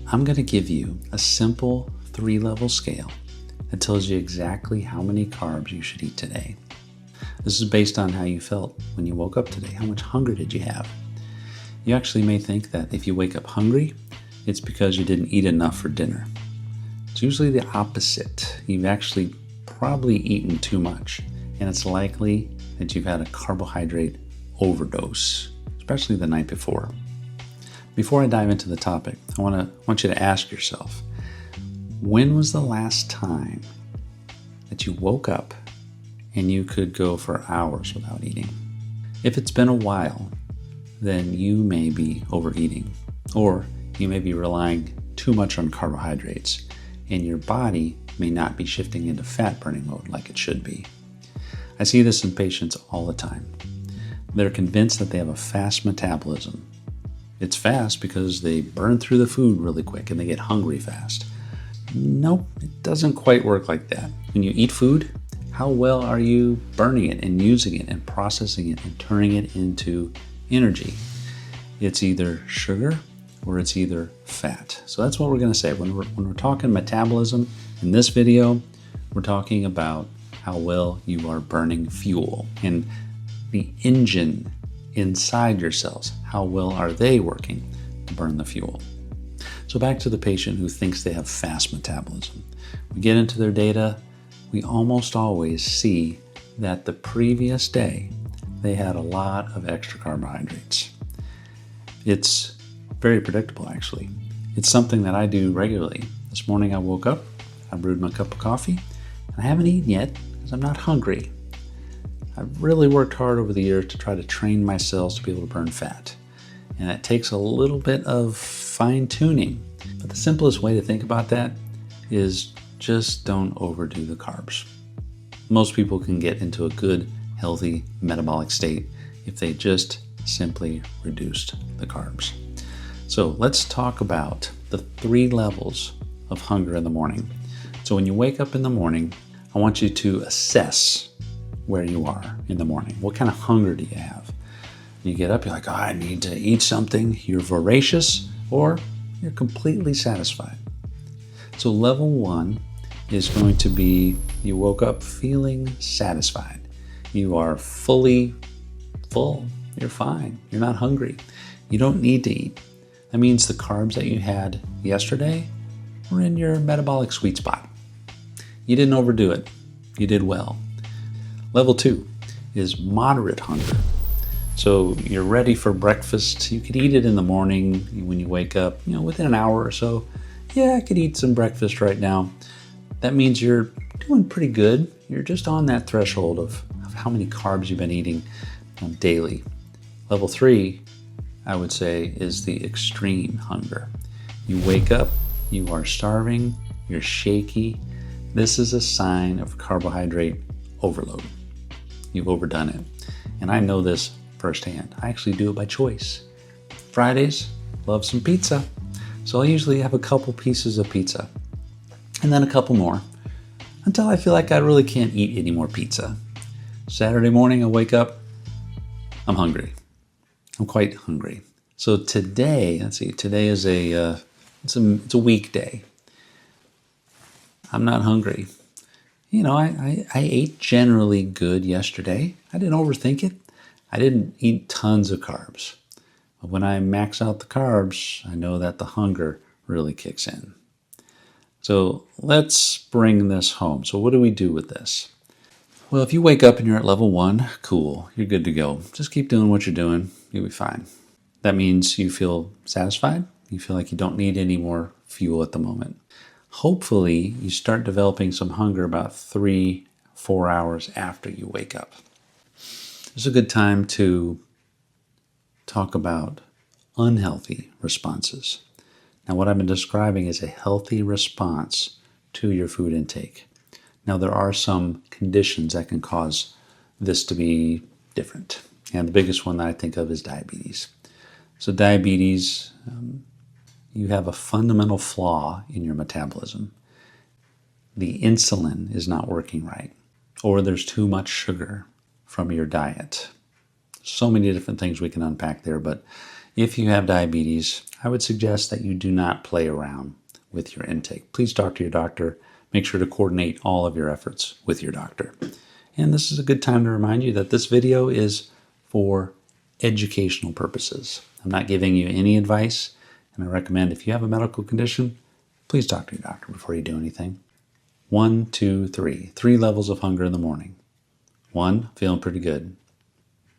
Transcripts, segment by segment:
I'm going to give you a simple 3-level scale that tells you exactly how many carbs you should eat today. This is based on how you felt when you woke up today. How much hunger did you have? You actually may think that if you wake up hungry, it's because you didn't eat enough for dinner. It's usually the opposite. You've actually probably eaten too much, and it's likely that you've had a carbohydrate overdose, especially the night before. Before I dive into the topic, I want you to ask yourself, when was the last time that you woke up and you could go for hours without eating? If it's been a while, then you may be overeating, or you may be relying too much on carbohydrates, and your body may not be shifting into fat burning mode like it should be. I see this in patients all the time. They're convinced that they have a fast metabolism. It's fast because they burn through the food really quick and they get hungry fast. Nope, it doesn't quite work like that. When you eat food, how well are you burning it and using it and processing it and turning it into energy? It's either sugar or it's either fat. So that's what we're going to say. When we're talking metabolism in this video, we're talking about how well you are burning fuel and the engine inside your cells. How well are they working to burn the fuel? So back to the patient who thinks they have fast metabolism. We get into their data, we almost always see that the previous day they had a lot of extra carbohydrates. It's very predictable, actually. It's something that I do regularly. This morning I woke up, I brewed my cup of coffee, and I haven't eaten yet because I'm not hungry. I've really worked hard over the years to try to train my cells to be able to burn fat. And it takes a little bit of fine tuning. But the simplest way to think about that is just don't overdo the carbs. Most people can get into a good, healthy metabolic state if they just simply reduced the carbs. So let's talk about the 3 levels of hunger in the morning. So when you wake up in the morning, I want you to assess where you are in the morning. What kind of hunger do you have? You get up, you're like, I need to eat something. You're voracious or you're completely satisfied. So level 1 is going to be you woke up feeling satisfied. You are fully full. You're fine. You're not hungry. You don't need to eat. That means the carbs that you had yesterday were in your metabolic sweet spot. You didn't overdo it. You did well. Level 2 is moderate hunger. So you're ready for breakfast. You could eat it in the morning when you wake up, within an hour or so. Yeah, I could eat some breakfast right now. That means you're doing pretty good. You're just on that threshold of how many carbs you've been eating daily. Level 3, I would say, is the extreme hunger. You wake up, you are starving, you're shaky. This is a sign of carbohydrate overload. You've overdone it. And I know this firsthand. I actually do it by choice. Fridays, love some pizza. So I usually have a couple pieces of pizza and then a couple more until I feel like I really can't eat any more pizza. Saturday morning, I wake up, I'm hungry. I'm quite hungry. So today, today is it's a weekday. I'm not hungry. I ate generally good yesterday. I didn't overthink it. I didn't eat tons of carbs. But when I max out the carbs, I know that the hunger really kicks in. So let's bring this home. So what do we do with this? Well, if you wake up and you're at level 1, cool, you're good to go. Just keep doing what you're doing. You'll be fine. That means you feel satisfied. You feel like you don't need any more fuel at the moment. Hopefully, you start developing some hunger about 3-4 hours after you wake up. It's a good time to talk about unhealthy responses. Now, what I've been describing is a healthy response to your food intake. Now, there are some conditions that can cause this to be different. And the biggest one that I think of is diabetes. So diabetes, you have a fundamental flaw in your metabolism. The insulin is not working right, or there's too much sugar from your diet. So many different things we can unpack there, but If you have diabetes, I would suggest that you do not play around with your intake. Please talk to your doctor. Make sure to coordinate all of your efforts with your doctor. And this is a good time to remind you that this video is for educational purposes. I'm not giving you any advice, and I recommend if you have a medical condition, please talk to your doctor before you do anything. 1, 2, 3. 3 levels of hunger in the morning. 1, feeling pretty good.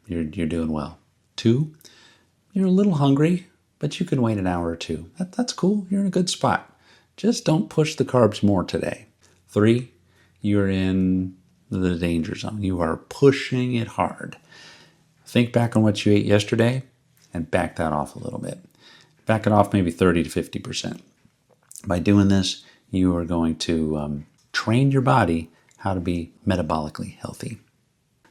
You're doing well. 2, you're a little hungry, but you can wait an hour or two. That's cool. You're in a good spot. Just don't push the carbs more today. 3, you're in the danger zone. You are pushing it hard. Think back on what you ate yesterday and back that off a little bit. Back it off maybe 30 to 50%. By doing this, you are going to train your body how to be metabolically healthy.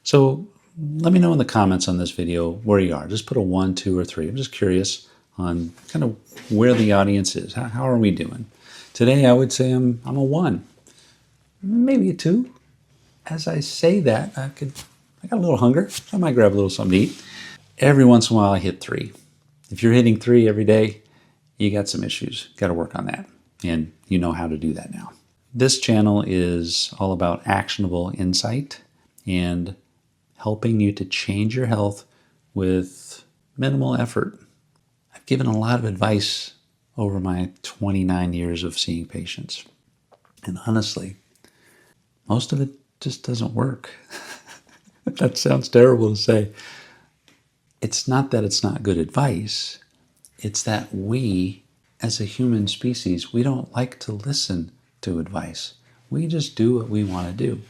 So let me know in the comments on this video where you are. Just put a 1, 2, or 3. I'm just curious on kind of where the audience is. How are we doing? Today I would say I'm a 1, maybe a 2. As I say that, I got a little hunger. I might grab a little something to eat. Every once in a while I hit 3. If you're hitting 3 every day, you got some issues. Got to work on that. And you know how to do that now. This channel is all about actionable insight and helping you to change your health with minimal effort. I've given a lot of advice over my 29 years of seeing patients. And honestly, most of it just doesn't work. That sounds terrible to say. It's not that it's not good advice. It's that we, as a human species, we don't like to listen to advice. We just do what we want to do.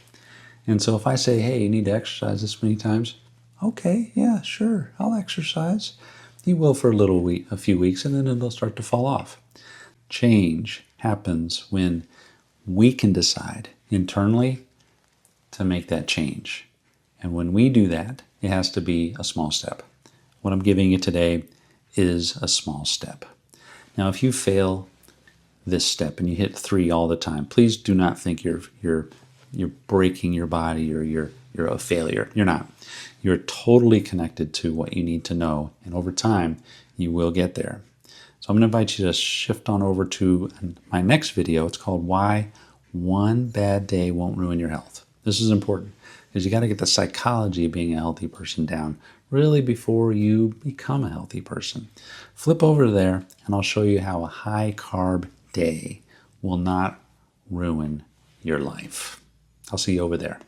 And so if I say, hey, you need to exercise this many times, okay, yeah, sure, I'll exercise. You will for a few weeks, and then it'll start to fall off. Change happens when we can decide internally to make that change. And when we do that, it has to be a small step. What I'm giving you today is a small step. Now, if you fail this step and you hit 3 all the time, please do not think you're breaking your body or you're a failure. You're not. You're totally connected to what you need to know, and over time, you will get there. So I'm going to invite you to shift on over to my next video. It's called Why One Bad Day Won't Ruin Your Health. This is important because you got to get the psychology of being a healthy person down really before you become a healthy person. Flip over there and I'll show you how a high carb day will not ruin your life. I'll see you over there.